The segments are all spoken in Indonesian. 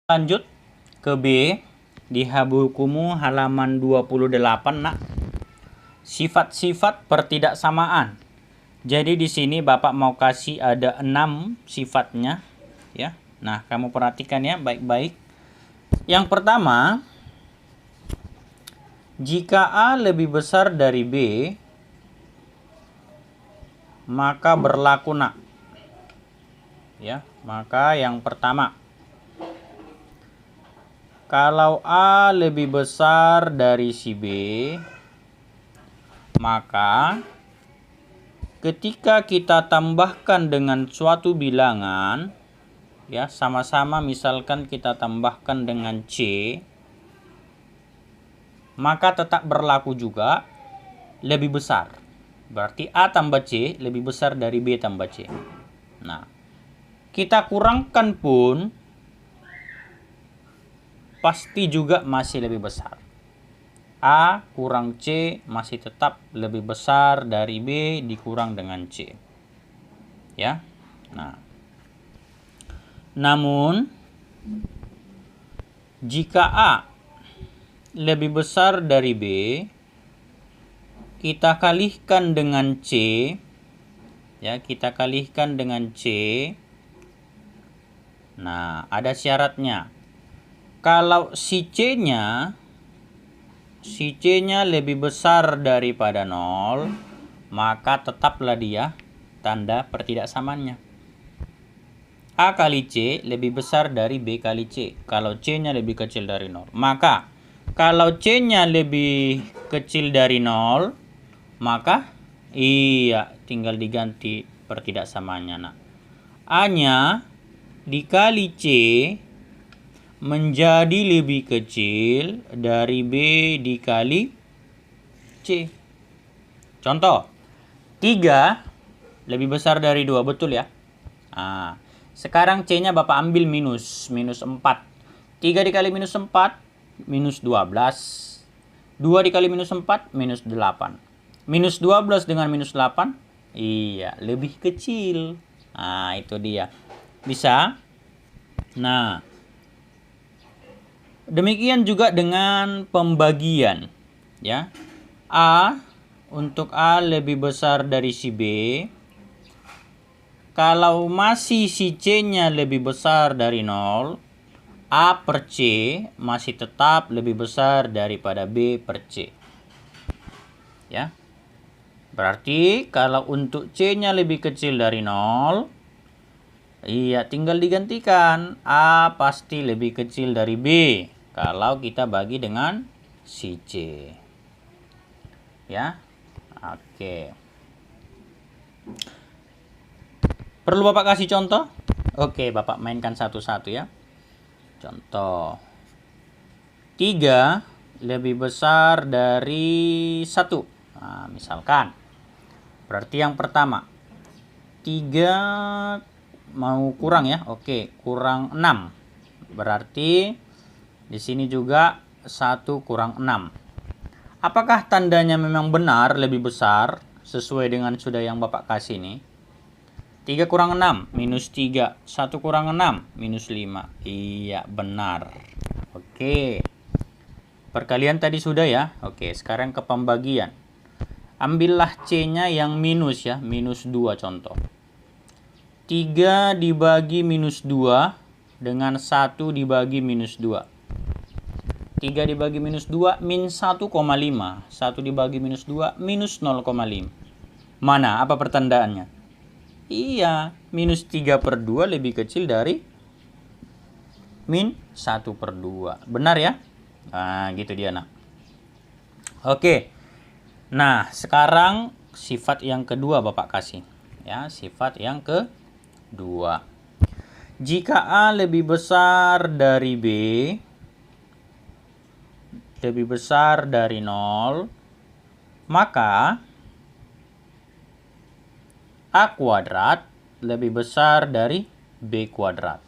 Lanjut ke B di bukumu halaman 28, nak. Sifat-sifat pertidaksamaan. Jadi di sini Bapak mau kasih ada 6 sifatnya, ya. Nah, kamu perhatikan ya baik-baik. Yang pertama, jika A lebih besar dari B, maka berlaku, nak. Ya, maka yang pertama, kalau A lebih besar dari si B, maka ketika kita tambahkan dengan suatu bilangan, ya, sama-sama misalkan kita tambahkan dengan C, maka tetap berlaku juga lebih besar. Berarti A tambah C lebih besar dari B tambah C. Nah, kita kurangkan pun pasti juga masih lebih besar. A kurang C masih tetap lebih besar dari B dikurang dengan C. Ya. Nah. Namun jika A lebih besar dari B, kita kalikan dengan C. Ya, kita kalikan dengan C. Nah, ada syaratnya. Kalau si C-nya lebih besar daripada 0, maka tetaplah dia tanda pertidaksamaannya. A kali C lebih besar dari B kali C. Kalau C-nya lebih kecil dari 0. Maka kalau C-nya lebih kecil dari 0, maka iya tinggal diganti pertidaksamaannya, nah. A-nya dikali C menjadi lebih kecil dari B dikali C. Contoh, 3 lebih besar dari 2, betul ya? Nah, sekarang C-nya Bapak ambil minus 4. 3 dikali minus 4, minus 12. 2 dikali minus 4, minus 8. Minus 12 dengan minus 8, iya, lebih kecil. Nah, itu dia. Bisa? Nah, demikian juga dengan pembagian, ya. Untuk A lebih besar dari si B. Kalau masih si C-nya lebih besar dari 0, A per C masih tetap lebih besar daripada B per C. Ya. Berarti kalau untuk C-nya lebih kecil dari 0, iya, tinggal digantikan. A pasti lebih kecil dari B kalau kita bagi dengan si C. Ya. Oke. Perlu Bapak kasih contoh? Oke, Bapak mainkan satu-satu ya. Contoh. 3 lebih besar dari 1. Nah, misalkan. Berarti yang pertama, 3 mau kurang ya. Oke, kurang 6. Berarti di sini juga 1 kurang 6. Apakah tandanya memang benar lebih besar sesuai dengan sudah yang Bapak kasih ini? 3 kurang 6 minus 3. 1 kurang 6 minus 5. Iya, benar. Oke. Perkalian tadi sudah ya. Oke, sekarang ke pembagian. Ambillah C-nya yang minus ya, minus 2 contoh. 3 dibagi minus 2 dengan 1 dibagi minus 2. 3 dibagi minus 2 min 1,5. 1 dibagi minus 2 minus 0,5. Mana? Apa pertandaannya? Iya, minus 3 per 2 lebih kecil dari min 1 per 2. Benar ya? Nah, gitu dia, nak. Oke. Nah, sekarang sifat yang kedua Bapak kasih. Ya, sifat yang kedua. Jika A lebih besar dari B, lebih besar dari 0, maka A kuadrat lebih besar dari B kuadrat.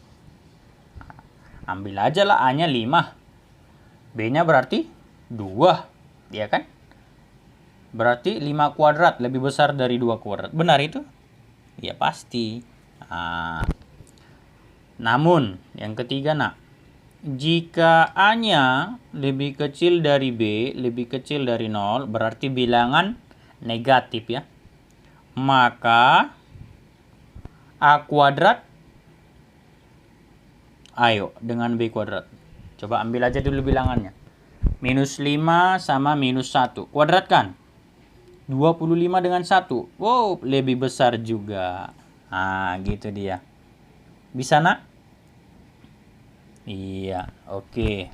Ambil aja lah A-nya 5. B-nya berarti 2. Ya kan? Berarti 5 kuadrat lebih besar dari 2 kuadrat. Benar itu? Ya pasti. Nah, namun yang ketiga, nak. Jika A-nya lebih kecil dari B, lebih kecil dari 0, berarti bilangan negatif ya. Maka A kuadrat, ayo dengan B kuadrat. Coba ambil aja dulu bilangannya. Minus 5 sama minus 1. Kuadratkan. 25 dengan 1. Wow, lebih besar juga. Nah, gitu dia. Bisa, nak? Iya, oke.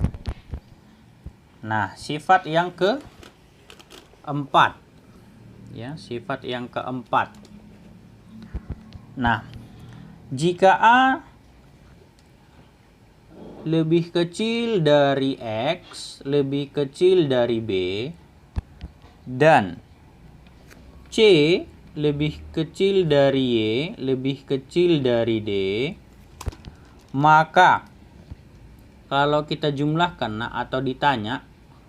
Nah, sifat yang keempat. Ya, sifat yang keempat. Nah, jika A lebih kecil dari X, lebih kecil dari B, dan C lebih kecil dari Y, lebih kecil dari D, maka kalau kita jumlahkan atau ditanya,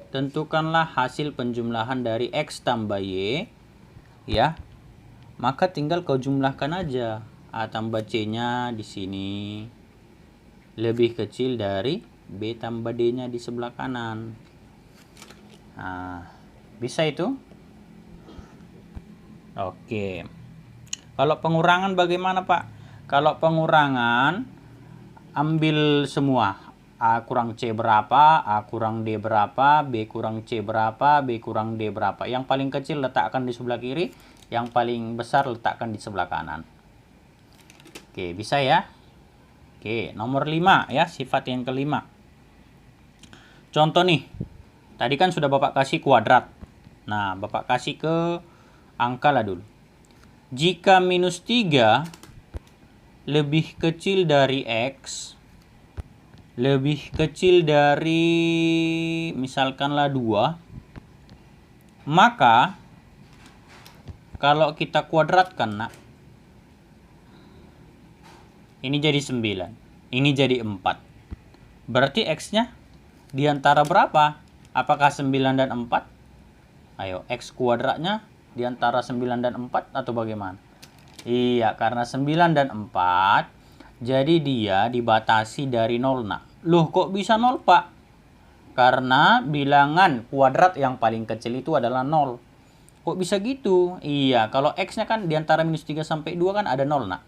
tentukanlah hasil penjumlahan dari X tambah Y, ya. Maka tinggal kau jumlahkan aja. A tambah C-nya di sini lebih kecil dari B tambah D-nya di sebelah kanan. Nah, bisa itu? Oke. Kalau pengurangan bagaimana, Pak? Kalau pengurangan, ambil semua. A kurang C berapa, A kurang D berapa, B kurang C berapa, B kurang D berapa. Yang paling kecil letakkan di sebelah kiri, yang paling besar letakkan di sebelah kanan. Oke, bisa ya? Oke, nomor 5 ya, sifat yang kelima. Contoh nih, tadi kan sudah Bapak kasih kuadrat. Nah, Bapak kasih ke angka lah dulu. Jika minus 3 lebih kecil dari X, lebih kecil dari misalkanlah 2, maka kalau kita kuadratkan, nak, ini jadi 9, ini jadi 4. Berarti X-nya di antara berapa? Apakah 9 dan 4? Ayo, X kuadratnya di antara 9 dan 4 atau bagaimana? Iya, karena 9 dan 4, jadi dia dibatasi dari 0, nak. Loh, kok bisa 0, Pak? Karena bilangan kuadrat yang paling kecil itu adalah 0. Kok bisa gitu? Iya, kalau X-nya kan di antara minus 3 sampai 2 kan ada 0, nak.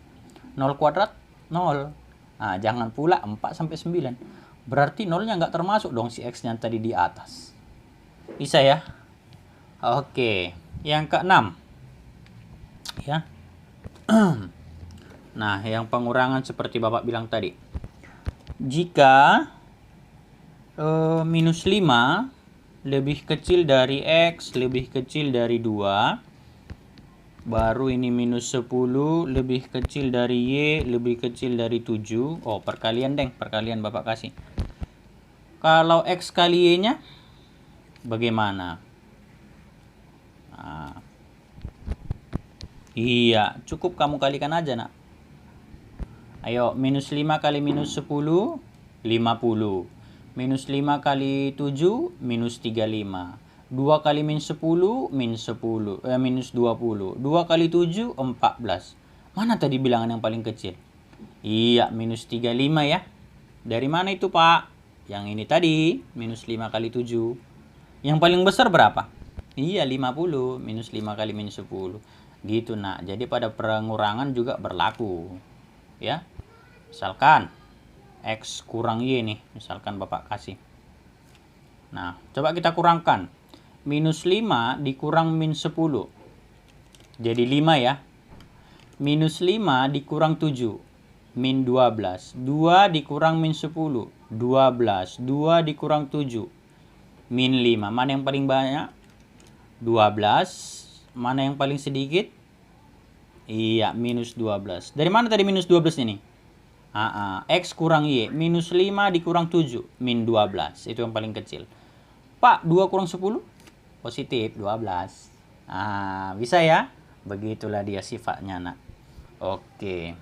0 kuadrat, 0. Nah, jangan pula 4 sampai 9. Berarti 0-nya nggak termasuk dong si X-nya tadi di atas. Bisa ya? Oke, yang keenam. Ya. Nah, yang pengurangan seperti Bapak bilang tadi. Jika minus 5 lebih kecil dari X, lebih kecil dari 2, baru ini minus 10 lebih kecil dari Y, lebih kecil dari 7. Oh, perkalian deng, perkalian Bapak kasih. Kalau X kali Y-nya bagaimana? Nah, iya, cukup kamu kalikan aja, nak. Ayo, minus 5 kali minus 10, 50. Minus 5 kali 7, minus 35. 2 kali minus 10, minus 10. Minus 20. 2 kali 7, 14. Mana tadi bilangan yang paling kecil? Iya, minus 35 ya. Dari mana itu, Pak? Yang ini tadi, minus 5 kali 7. Yang paling besar berapa? Iya, 50. Minus 5 kali minus 10. Gitu, nak. Jadi pada pengurangan juga berlaku. Ya. Misalkan X kurang Y nih. Misalkan Bapak kasih. Nah, coba kita kurangkan. Minus 5 dikurang min 10. Jadi 5 ya. Minus 5 dikurang 7. Min 12. 2 dikurang min 10. 12. 2 dikurang 7. Min 5. Mana yang paling banyak? 12. Mana yang paling sedikit? Iya, minus 12. Dari mana tadi minus 12 ini? X kurang Y. Minus 5 dikurang 7. Min 12. Itu yang paling kecil. Pak, 2 kurang 10? Positif, 12. Bisa ya? Begitulah dia sifatnya, nak. Oke.